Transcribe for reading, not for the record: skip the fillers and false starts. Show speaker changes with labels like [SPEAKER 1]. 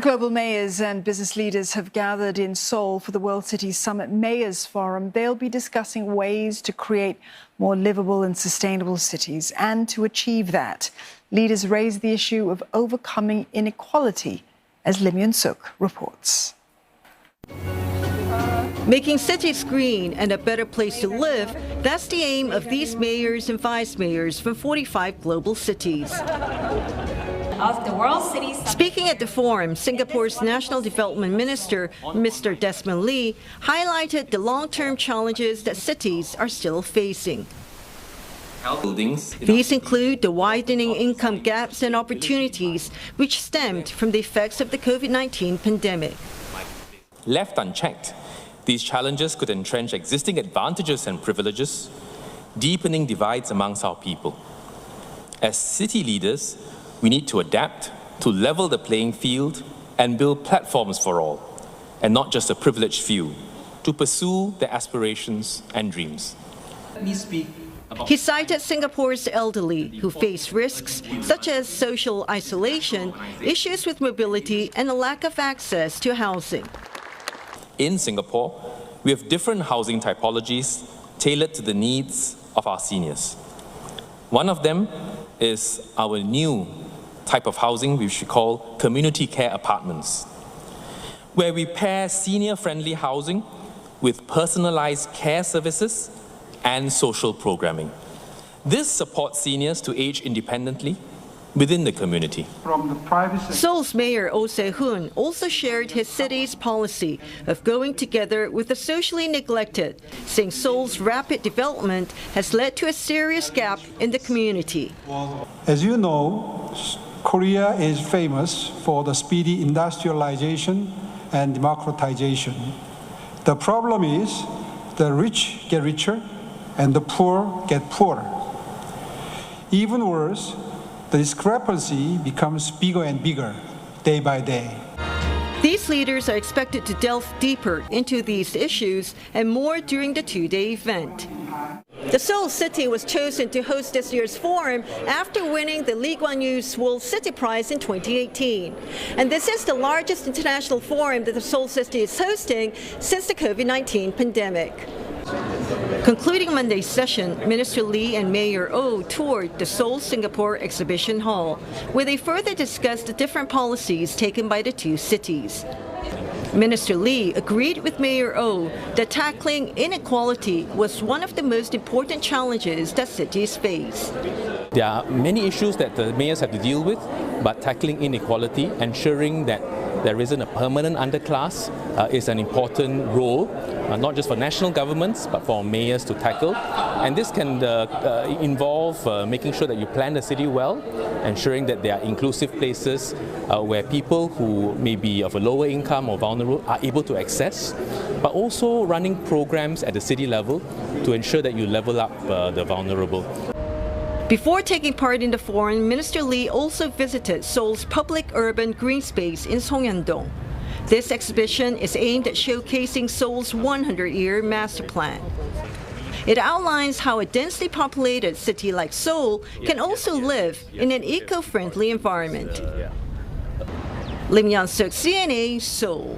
[SPEAKER 1] Global mayors and business leaders have gathered in Seoul for the World Cities Summit Mayors Forum. They'll be discussing ways to create more livable and sustainable cities. And to achieve that, leaders raised the issue of overcoming inequality, as Lim Yun-suk reports.
[SPEAKER 2] Making cities green and a better place to live, that's the aim of these mayors and vice mayors from 45 global cities.
[SPEAKER 3] Of the World Cities Summit.
[SPEAKER 2] Speaking at the forum, Singapore's National Development Minister, Mr. Desmond highlighted the long-term challenges that cities are still facing. These include the widening income gaps and opportunities which stemmed from the effects of the COVID-19 pandemic.
[SPEAKER 4] Left unchecked, these challenges could entrench existing advantages and privileges, deepening divides amongst our people. As city leaders, we need to adapt to level the playing field and build platforms for all, and not just a privileged few, to pursue their aspirations and dreams.
[SPEAKER 2] He cited Singapore's elderly who face risks such as social isolation, issues with mobility, and a lack of access to housing.
[SPEAKER 4] In Singapore, we have different housing typologies tailored to the needs of our seniors. One of them is our new type of housing which we call community care apartments, where we pair senior-friendly housing with personalized care services and social programming. This supports seniors to age independently within the community.
[SPEAKER 2] Seoul's Mayor Se-hoon also shared his city's policy of going together with the socially neglected, saying Seoul's rapid development has led to a serious gap in the community.
[SPEAKER 5] As you know, Korea is famous for the speedy industrialization and democratization. The problem is the rich get richer and the poor get poorer. Even worse, the discrepancy becomes bigger and bigger day by day.
[SPEAKER 2] These leaders are expected to delve deeper into these issues and more during the two-day event. The Seoul city was chosen to host this year's forum after winning the Lee Kuan Yew's World City Prize in 2018. And this is the largest international forum that the Seoul city is hosting since the COVID-19 pandemic. Concluding Monday's session, Minister Lee and Mayor Oh toured the Seoul Singapore Exhibition Hall, where they further discussed the different policies taken by the two cities. Minister Lee agreed with Mayor Oh that tackling inequality was one of the most important challenges that cities face.
[SPEAKER 6] There are many issues that the mayors have to deal with, but tackling inequality, ensuring that there isn't a permanent underclass is an important role, not just for national governments, but for mayors to tackle. And this can involve making sure that you plan the city well, ensuring that there are inclusive places where people who may be of a lower income or vulnerable are able to access, but also running programs at the city level to ensure that you level up the vulnerable.
[SPEAKER 2] Before taking part in the forum, Minister Lee also visited Seoul's public urban green space in Songyang-dong. This exhibition is aimed at showcasing Seoul's 100-year master plan. It outlines how a densely populated city like Seoul can also live in an eco-friendly environment. Lim Yun-suk, CNA, Seoul.